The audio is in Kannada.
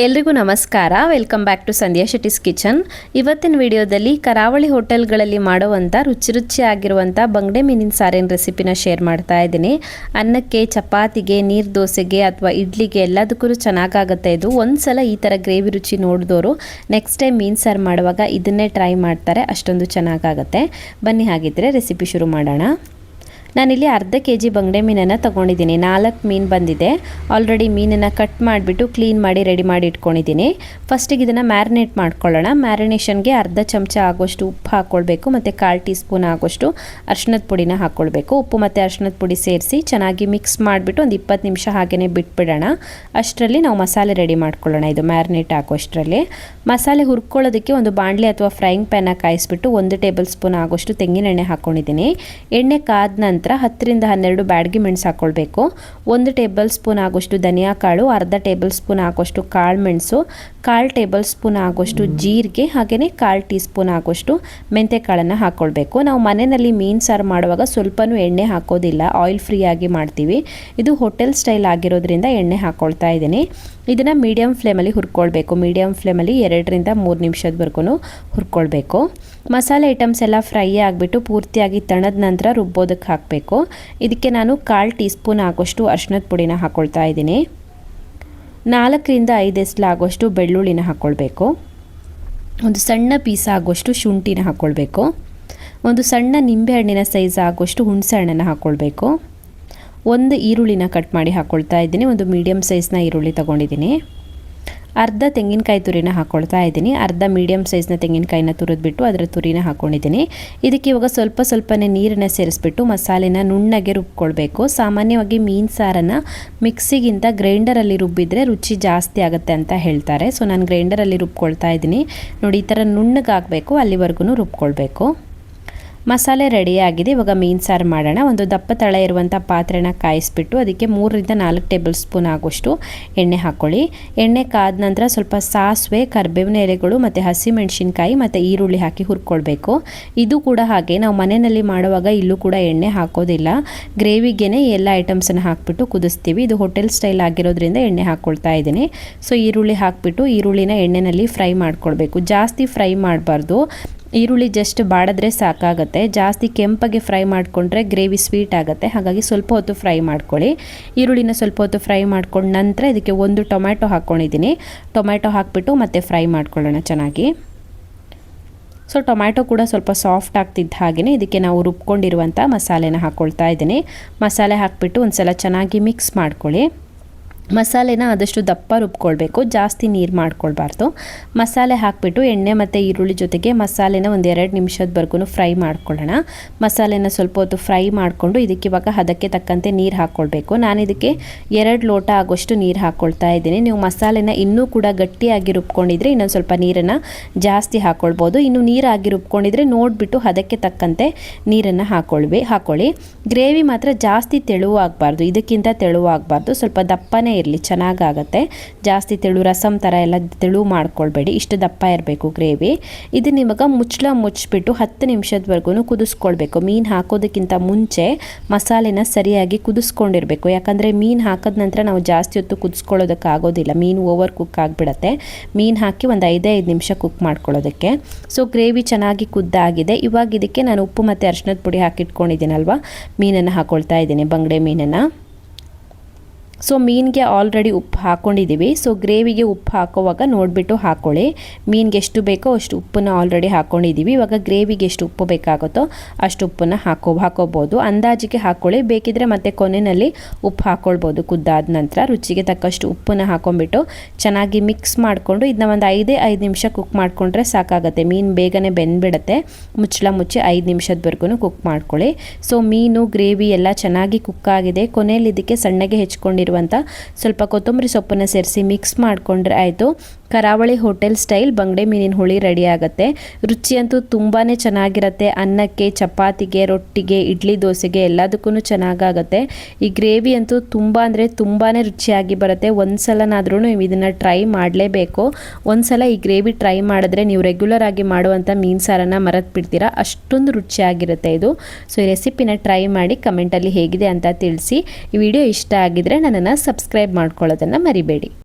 ಎಲ್ರಿಗೂ ನಮಸ್ಕಾರ. Welcome back to Sandhya Shetty's kitchen. ಇವತ್ತಿನ ವಿಡಿಯೋದಲ್ಲಿ ಕರಾವಳಿ ಹೋಟೆಲ್ಗಳಲ್ಲಿ ಮಾಡುವಂಥ ರುಚಿಯಾಗಿರುವಂಥ ಬಂಗಡೆ ಮೀನಿನ ಸಾರಿನ ರೆಸಿಪಿನ ಶೇರ್ ಮಾಡ್ತಾ ಇದ್ದೀನಿ. ಅನ್ನಕ್ಕೆ, ಚಪಾತಿಗೆ, ನೀರು ದೋಸೆಗೆ ಅಥವಾ ಇಡ್ಲಿಗೆ ಎಲ್ಲದಕ್ಕೂ ಚೆನ್ನಾಗಾಗುತ್ತೆ ಇದು. ಒಂದ್ಸಲ ಈ ಥರ ಗ್ರೇವಿ ರುಚಿ ನೋಡಿದವರು ನೆಕ್ಸ್ಟ್ ಟೈಮ್ ಮೀನು ಸಾರು ಮಾಡುವಾಗ ಇದನ್ನೇ ಟ್ರೈ ಮಾಡ್ತಾರೆ, ಅಷ್ಟೊಂದು ಚೆನ್ನಾಗಾಗುತ್ತೆ. ಬನ್ನಿ ಹಾಗಿದ್ರೆ ರೆಸಿಪಿ ಶುರು ಮಾಡೋಣ. ನಾನಿಲ್ಲಿ ಅರ್ಧ ಕೆಜಿ ಬಂಗಡೆ ಮೀನನ್ನು ತೊಗೊಂಡಿದ್ದೀನಿ. 4 ಮೀನು ಬಂದಿದೆ. ಆಲ್ರೆಡಿ ಮೀನನ್ನು ಕಟ್ ಮಾಡಿಬಿಟ್ಟು ಕ್ಲೀನ್ ಮಾಡಿ ರೆಡಿ ಮಾಡಿ ಇಟ್ಕೊಂಡಿದ್ದೀನಿ. ಫಸ್ಟಿಗೆ ಇದನ್ನು ಮ್ಯಾರಿನೇಟ್ ಮಾಡ್ಕೊಳ್ಳೋಣ. ಮ್ಯಾರಿನೇಷನ್ಗೆ ಅರ್ಧ ಚಮಚ ಆಗೋಷ್ಟು ಉಪ್ಪು ಹಾಕ್ಕೊಳ್ಬೇಕು ಮತ್ತು 1/4 ಟೀ ಸ್ಪೂನ್ ಆಗೋಷ್ಟು ಅರಿಶಿಣದ ಪುಡಿನ ಹಾಕ್ಕೊಳ್ಬೇಕು. ಉಪ್ಪು ಮತ್ತು ಅರಿಶಿಣದ ಪುಡಿ ಸೇರಿಸಿ ಚೆನ್ನಾಗಿ ಮಿಕ್ಸ್ ಮಾಡಿಬಿಟ್ಟು ಒಂದು 20 ನಿಮಿಷ ಹಾಗೆಯೇ ಬಿಟ್ಬಿಡೋಣ. ಅಷ್ಟರಲ್ಲಿ ನಾವು ಮಸಾಲೆ ರೆಡಿ ಮಾಡ್ಕೊಳ್ಳೋಣ. ಇದು ಮ್ಯಾರಿನೇಟ್ ಹಾಕೋಷ್ಟರಲ್ಲಿ ಮಸಾಲೆ ಹುರ್ಕೊಳ್ಳೋದಕ್ಕೆ ಒಂದು ಬಾಣಲೆ ಅಥವಾ ಫ್ರೈಯಿಂಗ್ ಪ್ಯಾನ ಕಾಯಿಸ್ಬಿಟ್ಟು 1 ಟೇಬಲ್ ಸ್ಪೂನ್ ಆಗೋಷ್ಟು ತೆಂಗಿನೆಣ್ಣೆ ಹಾಕ್ಕೊಂಡಿದ್ದೀನಿ. ಎಣ್ಣೆ ಕಾದ ನಂತರ 10 ರಿಂದ 12 ಬ್ಯಾಡಗಿ ಮೆಣಸು ಹಾಕ್ಕೊಳ್ಬೇಕು. 1 ಟೇಬಲ್ ಸ್ಪೂನ್ ಆಗೋಷ್ಟು ಧನಿಯಾ ಕಾಳು, ಅರ್ಧ ಟೇಬಲ್ ಸ್ಪೂನ್ ಆಗೋಷ್ಟು ಕಾಳು ಮೆಣಸು, 1/4 ಟೇಬಲ್ ಸ್ಪೂನ್ ಆಗೋಷ್ಟು ಜೀರಿಗೆ, ಹಾಗೆಯೇ 1/4 ಟೀ ಸ್ಪೂನ್ ಆಗೋಷ್ಟು ಮೆಂತೆ ಕಾಳನ್ನು ಹಾಕ್ಕೊಳ್ಬೇಕು. ನಾವು ಮನೆಯಲ್ಲಿ ಮೀನು ಸಾರು ಮಾಡುವಾಗ ಸ್ವಲ್ಪನೂ ಎಣ್ಣೆ ಹಾಕೋದಿಲ್ಲ, ಆಯಿಲ್ ಫ್ರೀ ಆಗಿ ಮಾಡ್ತೀವಿ. ಇದು ಹೋಟೆಲ್ ಸ್ಟೈಲ್ ಆಗಿರೋದ್ರಿಂದ ಎಣ್ಣೆ ಹಾಕ್ಕೊಳ್ತಾ ಇದ್ದೀನಿ. ಇದನ್ನು ಮೀಡಿಯಮ್ ಫ್ಲೇಮಲ್ಲಿ ಹುರ್ಕೊಳ್ಬೇಕು. ಮೀಡಿಯಮ್ ಫ್ಲೇಮಲ್ಲಿ 2 ರಿಂದ 3 ನಿಮಿಷದವರೆಗೂ ಹುರ್ಕೊಳ್ಬೇಕು. ಮಸಾಲೆ ಐಟಮ್ಸ್ ಎಲ್ಲ ಫ್ರೈ ಆಗಿಬಿಟ್ಟು ಪೂರ್ತಿಯಾಗಿ ತಣದ ನಂತರ ರುಬ್ಬೋದಕ್ಕೆ ಹಾಕಬೇಕು. ಇದಕ್ಕೆ ನಾನು 1/4 ಟೀ ಸ್ಪೂನ್ ಆಗೋಷ್ಟು ಅರಿಶಿಣದ ಪುಡಿನ ಹಾಕ್ಕೊಳ್ತಾ ಇದ್ದೀನಿ. 4 ರಿಂದ 5 ಎಸ್ಲು ಆಗೋಷ್ಟು ಬೆಳ್ಳುಳ್ಳಿನ ಹಾಕ್ಕೊಳ್ಬೇಕು. ಒಂದು ಸಣ್ಣ ಪೀಸ್ ಆಗೋಷ್ಟು ಶುಂಠಿನ ಹಾಕ್ಕೊಳ್ಬೇಕು. ಒಂದು ಸಣ್ಣ ನಿಂಬೆಹಣ್ಣಿನ ಸೈಜ್ ಆಗೋಷ್ಟು ಹುಣಸೆ ಹಣ್ಣನ್ನು ಹಾಕ್ಕೊಳ್ಬೇಕು. 1 ಈರುಳ್ಳಿನ ಕಟ್ ಮಾಡಿ ಹಾಕ್ಕೊಳ್ತಾ ಇದ್ದೀನಿ. ಒಂದು ಮೀಡಿಯಮ್ ಸೈಜ್ನ ಈರುಳ್ಳಿ ತೊಗೊಂಡಿದ್ದೀನಿ. ಅರ್ಧ ತೆಂಗಿನಕಾಯಿ ತುರಿನ ಹಾಕ್ಕೊಳ್ತಾ ಇದ್ದೀನಿ. ಅರ್ಧ ಮೀಡಿಯಮ್ ಸೈಜ್ನ ತೆಂಗಿನಕಾಯಿನ ತುರಿದ್ಬಿಟ್ಟು ಅದರ ತುರಿನ ಹಾಕ್ಕೊಂಡಿದ್ದೀನಿ. ಇದಕ್ಕೆ ಇವಾಗ ಸ್ವಲ್ಪನೇ ನೀರನ್ನು ಸೇರಿಸ್ಬಿಟ್ಟು ಮಸಾಲೆನ ನುಣ್ಣಗೆ ರುಬ್ಕೊಳ್ಬೇಕು. ಸಾಮಾನ್ಯವಾಗಿ ಮೀನು ಸಾರನ್ನು ಮಿಕ್ಸಿಗಿಂತ ಗ್ರೈಂಡರಲ್ಲಿ ರುಬ್ಬಿದರೆ ರುಚಿ ಜಾಸ್ತಿ ಆಗುತ್ತೆ ಅಂತ ಹೇಳ್ತಾರೆ. ಸೊ ನಾನು ಗ್ರೈಂಡರಲ್ಲಿ ರುಬ್ಕೊಳ್ತಾ ಇದ್ದೀನಿ. ನೋಡಿ, ಈ ಥರ ನುಣ್ಣಗಾಗಬೇಕು, ಅಲ್ಲಿವರೆಗೂ ರುಬ್ಕೊಳ್ಬೇಕು. ಮಸಾಲೆ ರೆಡಿಯಾಗಿದೆ. ಇವಾಗ ಮೀನು ಸಾರು ಮಾಡೋಣ. ಒಂದು ದಪ್ಪ ತಳ ಇರುವಂಥ ಪಾತ್ರೆನ ಕಾಯಿಸ್ಬಿಟ್ಟು ಅದಕ್ಕೆ 3 ರಿಂದ 4 ಟೇಬಲ್ ಸ್ಪೂನ್ ಆಗೋಷ್ಟು ಎಣ್ಣೆ ಹಾಕ್ಕೊಳ್ಳಿ. ಎಣ್ಣೆ ಕಾದ ನಂತರ ಸ್ವಲ್ಪ ಸಾಸಿವೆ, ಕರಿಬೇವಿನ ಎಲೆಗಳು ಮತ್ತು ಹಸಿಮೆಣಸಿನ್ಕಾಯಿ ಮತ್ತು ಈರುಳ್ಳಿ ಹಾಕಿ ಹುರ್ಕೊಳ್ಬೇಕು. ಇದು ಕೂಡ ಹಾಗೆ ನಾವು ಮನೆಯಲ್ಲಿ ಮಾಡುವಾಗ ಇಲ್ಲೂ ಕೂಡ ಎಣ್ಣೆ ಹಾಕೋದಿಲ್ಲ. ಗ್ರೇವಿಗೇನೆ ಎಲ್ಲ ಐಟಮ್ಸನ್ನು ಹಾಕ್ಬಿಟ್ಟು ಕುದಿಸ್ತೀವಿ. ಇದು ಹೋಟೆಲ್ ಸ್ಟೈಲ್ ಆಗಿರೋದ್ರಿಂದ ಎಣ್ಣೆ ಹಾಕ್ಕೊಳ್ತಾ ಇದ್ದೀನಿ. ಸೊ ಈರುಳ್ಳಿ ಹಾಕ್ಬಿಟ್ಟು ಈರುಳ್ಳಿನ ಎಣ್ಣೆಯಲ್ಲಿ ಫ್ರೈ ಮಾಡ್ಕೊಳ್ಬೇಕು. ಜಾಸ್ತಿ ಫ್ರೈ ಮಾಡಬಾರ್ದು. ಈರುಳ್ಳಿ ಜಸ್ಟ್ ಬಾಡಿದ್ರೆ ಸಾಕಾಗುತ್ತೆ. ಜಾಸ್ತಿ ಕೆಂಪಗೆ ಫ್ರೈ ಮಾಡಿಕೊಂಡ್ರೆ ಗ್ರೇವಿ ಸ್ವೀಟ್ ಆಗುತ್ತೆ. ಹಾಗಾಗಿ ಸ್ವಲ್ಪ ಹೊತ್ತು ಫ್ರೈ ಮಾಡ್ಕೊಳ್ಳಿ. ಈರುಳ್ಳಿನ ಸ್ವಲ್ಪ ಹೊತ್ತು ಫ್ರೈ ಮಾಡ್ಕೊಂಡ ನಂತರ ಇದಕ್ಕೆ 1 ಟೊಮ್ಯಾಟೊ ಹಾಕ್ಕೊಂಡಿದ್ದೀನಿ. ಟೊಮ್ಯಾಟೊ ಹಾಕ್ಬಿಟ್ಟು ಮತ್ತೆ ಫ್ರೈ ಮಾಡ್ಕೊಳ್ಳೋಣ ಚೆನ್ನಾಗಿ. ಸೊ ಟೊಮ್ಯಾಟೊ ಕೂಡ ಸ್ವಲ್ಪ ಸಾಫ್ಟ್ ಆಗ್ತಿದ್ದ ಹಾಗೆಯೇ ಇದಕ್ಕೆ ನಾವು ರುಬ್ಕೊಂಡಿರುವಂಥ ಮಸಾಲೆನ ಹಾಕ್ಕೊಳ್ತಾ ಇದ್ದೀನಿ. ಮಸಾಲೆ ಹಾಕ್ಬಿಟ್ಟು ಒಂದು ಸಲ ಚೆನ್ನಾಗಿ ಮಿಕ್ಸ್ ಮಾಡ್ಕೊಳ್ಳಿ. ಮಸಾಲೆನ ಆದಷ್ಟು ದಪ್ಪ ರುಬ್ಕೊಳ್ಬೇಕು, ಜಾಸ್ತಿ ನೀರು ಮಾಡ್ಕೊಳ್ಬಾರ್ದು. ಮಸಾಲೆ ಹಾಕಿಬಿಟ್ಟು ಎಣ್ಣೆ ಮತ್ತು ಈರುಳ್ಳಿ ಜೊತೆಗೆ ಮಸಾಲೆನ ಒಂದು 2 ನಿಮಿಷದವರೆಗೂ ಫ್ರೈ ಮಾಡ್ಕೊಳ್ಳೋಣ. ಮಸಾಲೆನ ಸ್ವಲ್ಪ ಹೊತ್ತು ಫ್ರೈ ಮಾಡಿಕೊಂಡು ಇದಕ್ಕೆ ಇವಾಗ ಹದಕ್ಕೆ ತಕ್ಕಂತೆ ನೀರು ಹಾಕ್ಕೊಳ್ಬೇಕು. ನಾನು ಇದಕ್ಕೆ 2 ಲೋಟ ಆಗೋಷ್ಟು ನೀರು ಹಾಕ್ಕೊಳ್ತಾ ಇದ್ದೀನಿ. ನೀವು ಮಸಾಲೆನ ಇನ್ನೂ ಕೂಡ ಗಟ್ಟಿಯಾಗಿ ರುಬ್ಕೊಂಡಿದ್ರೆ ಇನ್ನೊಂದು ಸ್ವಲ್ಪ ನೀರನ್ನು ಜಾಸ್ತಿ ಹಾಕ್ಕೊಳ್ಬೋದು. ಇನ್ನು ನೀರಾಗಿ ರುಬ್ಕೊಂಡಿದ್ರೆ ನೋಡಿಬಿಟ್ಟು ಹದಕ್ಕೆ ತಕ್ಕಂತೆ ನೀರನ್ನು ಹಾಕ್ಕೊಳ್ಳಿ. ಗ್ರೇವಿ ಮಾತ್ರ ಜಾಸ್ತಿ ತೆಳುವಾಗಬಾರ್ದು, ಇದಕ್ಕಿಂತ ತೆಳುವಾಗಬಾರ್ದು, ಸ್ವಲ್ಪ ದಪ್ಪನೇ ಇರಲಿ, ಚೆನ್ನಾಗಾಗತ್ತೆ. ಜಾಸ್ತಿ ತೆಳು ರಸಮ್ ಥರ ಎಲ್ಲ ತೆಳು ಮಾಡ್ಕೊಳ್ಬೇಡಿ, ಇಷ್ಟು ದಪ್ಪ ಇರಬೇಕು ಗ್ರೇವಿ. ಇದನ್ನ ಇವಾಗ ಮುಚ್ಚಿಬಿಟ್ಟು 10 ನಿಮಿಷದವರೆಗೂ ಕುದಿಸ್ಕೊಳ್ಬೇಕು. ಮೀನು ಹಾಕೋದಕ್ಕಿಂತ ಮುಂಚೆ ಮಸಾಲೆನ ಸರಿಯಾಗಿ ಕುದಿಸ್ಕೊಂಡಿರಬೇಕು. ಯಾಕಂದರೆ ಮೀನು ಹಾಕಿದ ನಂತರ ನಾವು ಜಾಸ್ತಿ ಹೊತ್ತು ಕುದಿಸ್ಕೊಳ್ಳೋದಕ್ಕಾಗೋದಿಲ್ಲ, ಮೀನು ಓವರ್ ಕುಕ್ ಆಗಿಬಿಡತ್ತೆ. ಮೀನು ಹಾಕಿ ಒಂದು 5 ನಿಮಿಷ ಕುಕ್ ಮಾಡ್ಕೊಳ್ಳೋದಕ್ಕೆ. ಸೊ ಗ್ರೇವಿ ಚೆನ್ನಾಗಿ ಕುದ್ದಾಗಿದೆ. ಇವಾಗ ಇದಕ್ಕೆ ನಾನು ಉಪ್ಪು ಮತ್ತು ಅರಿಶಿಣದ ಪುಡಿ ಹಾಕಿಟ್ಕೊಂಡಿದ್ದೀನಲ್ವ, ಮೀನನ್ನು ಹಾಕ್ಕೊಳ್ತಾ ಇದ್ದೀನಿ, ಬಂಗಡೆ ಮೀನನ್ನು. ಸೊ ಮೀನಿಗೆ ಆಲ್ರೆಡಿ ಉಪ್ಪು ಹಾಕ್ಕೊಂಡಿದ್ದೀವಿ. ಸೊ ಗ್ರೇವಿಗೆ ಉಪ್ಪು ಹಾಕೋವಾಗ ನೋಡಿಬಿಟ್ಟು ಹಾಕ್ಕೊಳ್ಳಿ. ಮೀನಿಗೆ ಎಷ್ಟು ಬೇಕೋ ಅಷ್ಟು ಉಪ್ಪನ್ನು ಆಲ್ರೆಡಿ ಹಾಕ್ಕೊಂಡಿದ್ದೀವಿ. ಇವಾಗ ಗ್ರೇವಿಗೆ ಎಷ್ಟು ಉಪ್ಪು ಬೇಕಾಗುತ್ತೋ ಅಷ್ಟು ಉಪ್ಪನ್ನು ಹಾಕೋಬೋದು. ಅಂದಾಜಿಗೆ ಹಾಕ್ಕೊಳ್ಳಿ. ಬೇಕಿದ್ರೆ ಮತ್ತೆ ಕೊನೆಯಲ್ಲಿ ಉಪ್ಪು ಹಾಕ್ಕೊಳ್ಬೋದು ಕುದ್ದಾದ ನಂತರ. ರುಚಿಗೆ ತಕ್ಕಷ್ಟು ಉಪ್ಪನ್ನು ಹಾಕೊಂಡ್ಬಿಟ್ಟು ಚೆನ್ನಾಗಿ ಮಿಕ್ಸ್ ಮಾಡಿಕೊಂಡು ಇದನ್ನ ಒಂದು 5 ನಿಮಿಷ ಕುಕ್ ಮಾಡಿಕೊಂಡ್ರೆ ಸಾಕಾಗುತ್ತೆ. ಮೀನು ಬೇಗನೆ ಬೆಂದ್ಬಿಡುತ್ತೆ. ಮುಚ್ಚಿ 5 ನಿಮಿಷದವರೆಗೂ ಕುಕ್ ಮಾಡ್ಕೊಳ್ಳಿ. ಸೊ ಮೀನು ಗ್ರೇವಿ ಎಲ್ಲ ಚೆನ್ನಾಗಿ ಕುಕ್ ಆಗಿದೆ. ಕೊನೆಯಲ್ಲಿ ಇದಕ್ಕೆ ಸಣ್ಣಗೆ ಹೆಚ್ಕೊಂಡಿರೋ ಸ್ವಲ್ಪ ಕೊತ್ತಂಬರಿ ಸೊಪ್ಪನ್ನು ಸೇರಿಸಿ ಮಿಕ್ಸ್ ಮಾಡಿಕೊಂಡ್ರೆ ಆಯಿತು. ಕರಾವಳಿ ಹೋಟೆಲ್ ಸ್ಟೈಲ್ ಬಂಗಡೆ ಮೀನಿನ ಹುಳಿ ರೆಡಿ ಆಗುತ್ತೆ. ರುಚಿ ಅಂತೂ ತುಂಬಾ ಚೆನ್ನಾಗಿರುತ್ತೆ. ಅನ್ನಕ್ಕೆ, ಚಪಾತಿಗೆ, ರೊಟ್ಟಿಗೆ, ಇಡ್ಲಿ ದೋಸೆಗೆ ಎಲ್ಲದಕ್ಕೂ ಚೆನ್ನಾಗಾಗುತ್ತೆ. ಈ ಗ್ರೇವಿ ಅಂತೂ ತುಂಬಾ ರುಚಿಯಾಗಿ ಬರುತ್ತೆ. ಒಂದ್ಸಲನಾದ್ರೂ ನೀವು ಇದನ್ನು ಟ್ರೈ ಮಾಡಲೇಬೇಕು. ಒಂದ್ಸಲ ಈ ಗ್ರೇವಿ ಟ್ರೈ ಮಾಡಿದ್ರೆ ನೀವು ರೆಗ್ಯುಲರ್ ಆಗಿ ಮಾಡುವಂಥ ಮೀನು ಸಾರನ್ನು ಮರೆತು ಬಿಡ್ತೀರಾ, ಅಷ್ಟೊಂದು ರುಚಿಯಾಗಿರುತ್ತೆ ಇದು. ಸೊ ಈ ರೆಸಿಪಿನ ಟ್ರೈ ಮಾಡಿ ಕಮೆಂಟಲ್ಲಿ ಹೇಗಿದೆ ಅಂತ ತಿಳಿಸಿ. ಈ ವಿಡಿಯೋ ಇಷ್ಟ ಆಗಿದ್ರೆ ನನ್ನನ್ನು ಸಬ್ಸ್ಕ್ರೈಬ್ ಮಾಡ್ಕೊಳ್ಳೋದನ್ನು ಮರಿಬೇಡಿ.